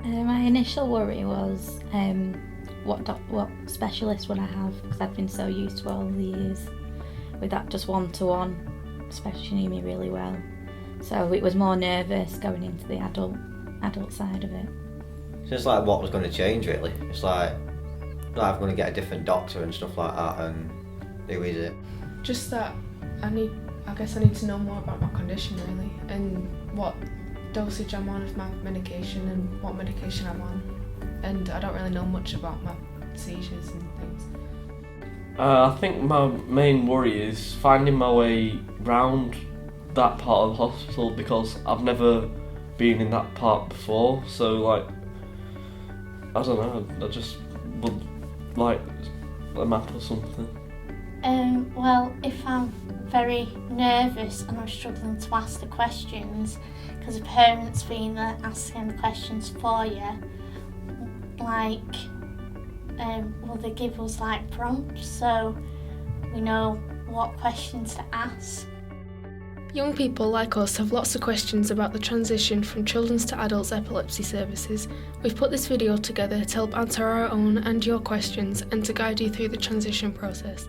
My initial worry was what specialist would I have, because I've been so used to all the years with that just one-to-one, especially she knew me really well. So it was more nervous going into the adult side of it. It's just like what was going to change really. It's like I'm going to get a different doctor and stuff like that, and who is it? Just that I guess I need to know more about my condition really, and what dosage I'm on of my medication and what medication I'm on. And I don't really know much about my seizures and things. I think my main worry is finding my way round that part of the hospital, because I've never been in that part before, so like, I don't know, I just would like a map or something. Well, if I'm very nervous and I'm struggling to ask the questions, because the parents being there asking the questions for you, like, will they give us like prompts so we know what questions to ask? Young people like us have lots of questions about the transition from children's to adults epilepsy services. We've put this video together to help answer our own and your questions and to guide you through the transition process.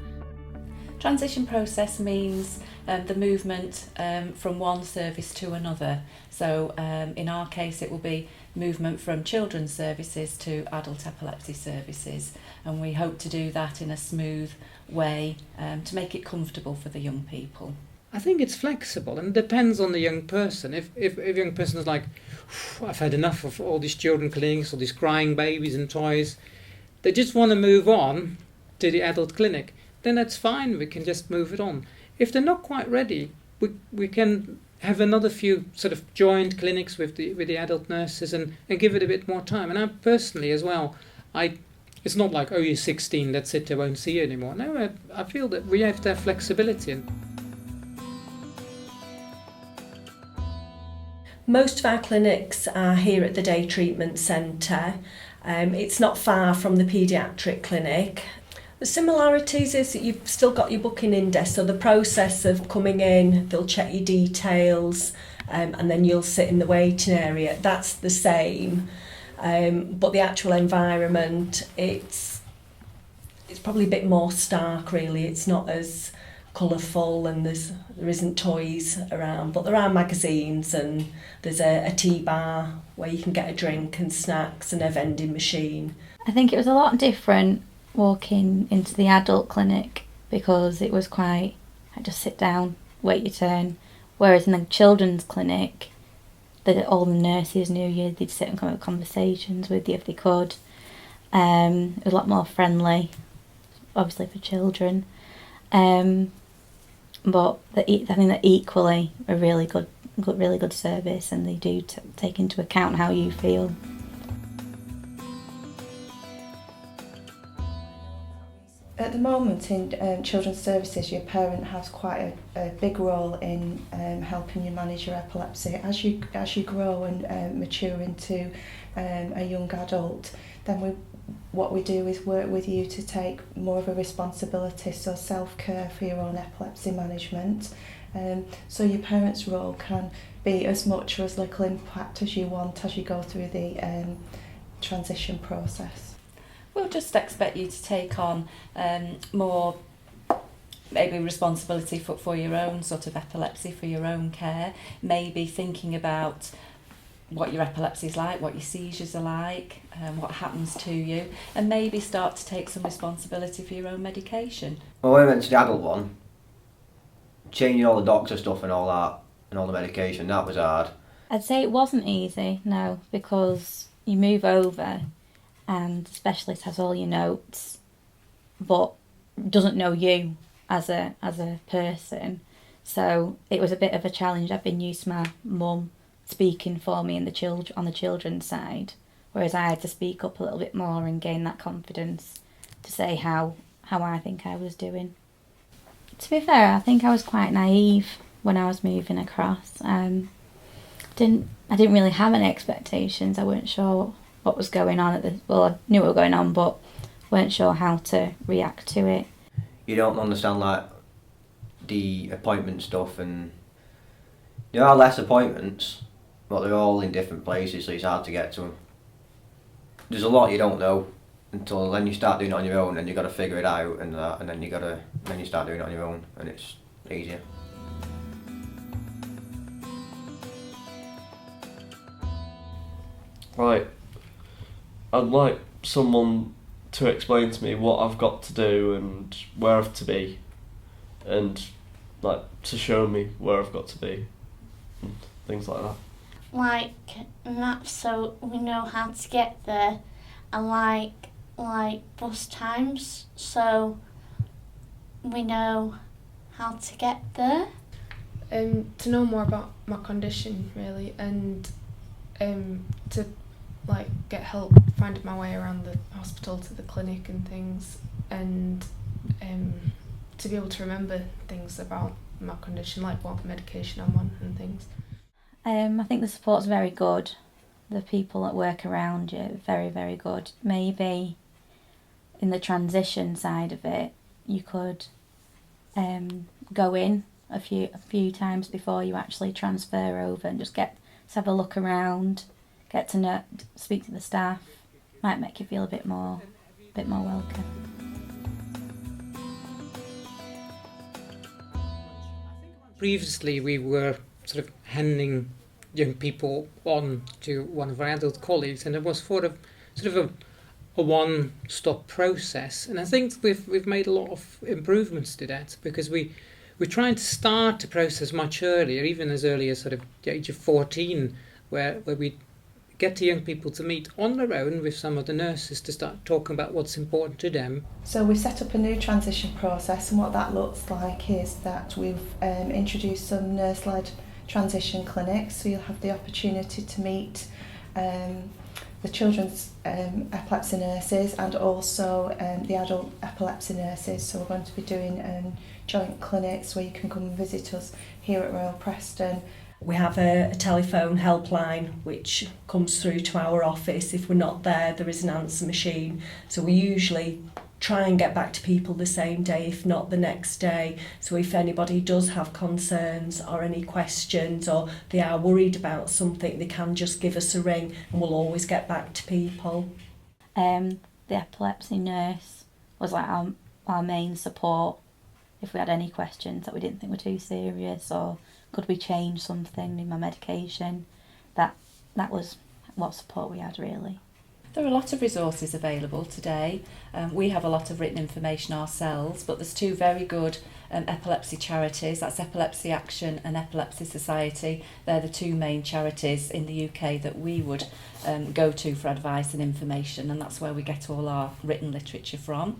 Transition process means the movement from one service to another. So in our case it will be movement from children's services to adult epilepsy services, and we hope to do that in a smooth way to make it comfortable for the young people. I think it's flexible and depends on the young person. If a young person is like, I've had enough of all these children clinics, all these crying babies and toys, they just want to move on to the adult clinic, then that's fine, we can just move it on. If they're not quite ready, we can have another few sort of joint clinics with the adult nurses and give it a bit more time. And I personally as well, it's not like, oh, you're 16, that's it, I won't see you anymore. No, I feel that we have to have flexibility. Most of our clinics are here at the Day Treatment Centre. It's not far from the paediatric clinic. The similarities is that you've still got your booking index, so the process of coming in, they'll check your details, and then you'll sit in the waiting area. That's the same, but the actual environment, it's probably a bit more stark really. It's not as colourful and there isn't toys around, but there are magazines and there's a tea bar where you can get a drink and snacks and a vending machine. I think it was a lot different walking into the adult clinic, because it was quite, just sit down, wait your turn, whereas in the children's clinic, all the nurses knew you, they'd sit and have conversations with you if they could. It was a lot more friendly, obviously for children. But I think that AQuA a really good service, and they do take into account how you feel. At the moment in children's services, your parent has quite a big role in helping you manage your epilepsy. As you grow and mature into a young adult, then what we do is work with you to take more of a responsibility, so self-care for your own epilepsy management. So your parent's role can be as much or as little impact as you want as you go through the transition process. We'll just expect you to take on more maybe responsibility for your own sort of epilepsy, for your own care, maybe thinking about what your epilepsy is like, what your seizures are like, what happens to you, and maybe start to take some responsibility for your own medication. Well, when I went to the adult one, changing all the doctor stuff and all that, and all the medication, that was hard. I'd say it wasn't easy, no, because you move over and the specialist has all your notes, but doesn't know you as a person. So it was a bit of a challenge. I've been used to my mum speaking for me on the children's side, whereas I had to speak up a little bit more and gain that confidence to say how I think I was doing. To be fair, I think I was quite naive when I was moving across. I didn't really have any expectations. I weren't sure what was going on well, I knew what was going on, but weren't sure how to react to it. You don't understand like the appointment stuff, and there are less appointments, but they're all in different places, so it's hard to get to them. there's a lot you don't know until then you start doing it on your own, and you got to figure it out, and then you start doing it on your own, and it's easier. Like, I'd like someone to explain to me what I've got to do and where I've to be, and like to show me where I've got to be, and things like that. Like maps, so we know how to get there, and like bus times, so we know how to get there. To know more about my condition really, and to like get help finding my way around the hospital to the clinic and things, and to be able to remember things about my condition, like what medication I'm on and things. I think the support's very good. The people that work around you, very, very good. Maybe in the transition side of it, you could go in a few times before you actually transfer over and just have a look around, get to know, speak to the staff. Might make you feel a bit more welcome. Previously, we were sort of handing young people on to one of our adult colleagues, and it was sort of a one-stop process. And I think we've made a lot of improvements to that, because we're trying to start the process much earlier, even as early as sort of the age of 14, where we get the young people to meet on their own with some of the nurses to start talking about what's important to them. So we've set up a new transition process, and what that looks like is that we've introduced some nurse-led transition clinics, so you'll have the opportunity to meet the children's epilepsy nurses and also the adult epilepsy nurses. So we're going to be doing joint clinics where you can come and visit us here at Royal Preston. We have a telephone helpline which comes through to our office. If we're not there, there is an answer machine. So we usually try and get back to people the same day, if not the next day. So if anybody does have concerns or any questions, or they are worried about something, they can just give us a ring and we'll always get back to people. The epilepsy nurse was like our main support. If we had any questions that we didn't think were too serious, or could we change something in my medication, that was what support we had really. There are a lot of resources available today. We have a lot of written information ourselves, but there's two very good epilepsy charities. That's Epilepsy Action and Epilepsy Society. They're the two main charities in the UK that we would go to for advice and information, and that's where we get all our written literature from.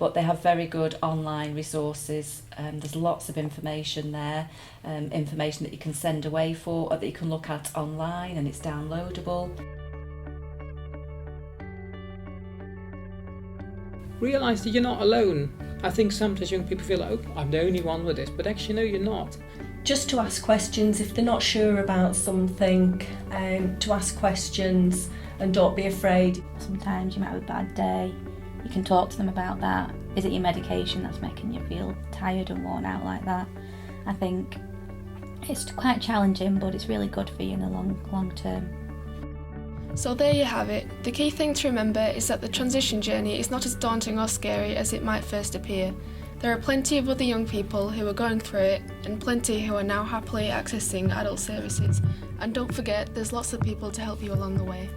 But they have very good online resources. There's lots of information there, information that you can send away or that you can look at online, and it's downloadable. Realise that you're not alone. I think sometimes young people feel like, oh, I'm the only one with this, but actually no, you're not. Just to ask questions if they're not sure about something, to ask questions and don't be afraid. Sometimes you might have a bad day. You can talk to them about that. Is it your medication that's making you feel tired and worn out like that? I think it's quite challenging, but it's really good for you in the long term. So there you have it. The key thing to remember is that the transition journey is not as daunting or scary as it might first appear. There are plenty of other young people who are going through it, and plenty who are now happily accessing adult services. And don't forget, there's lots of people to help you along the way.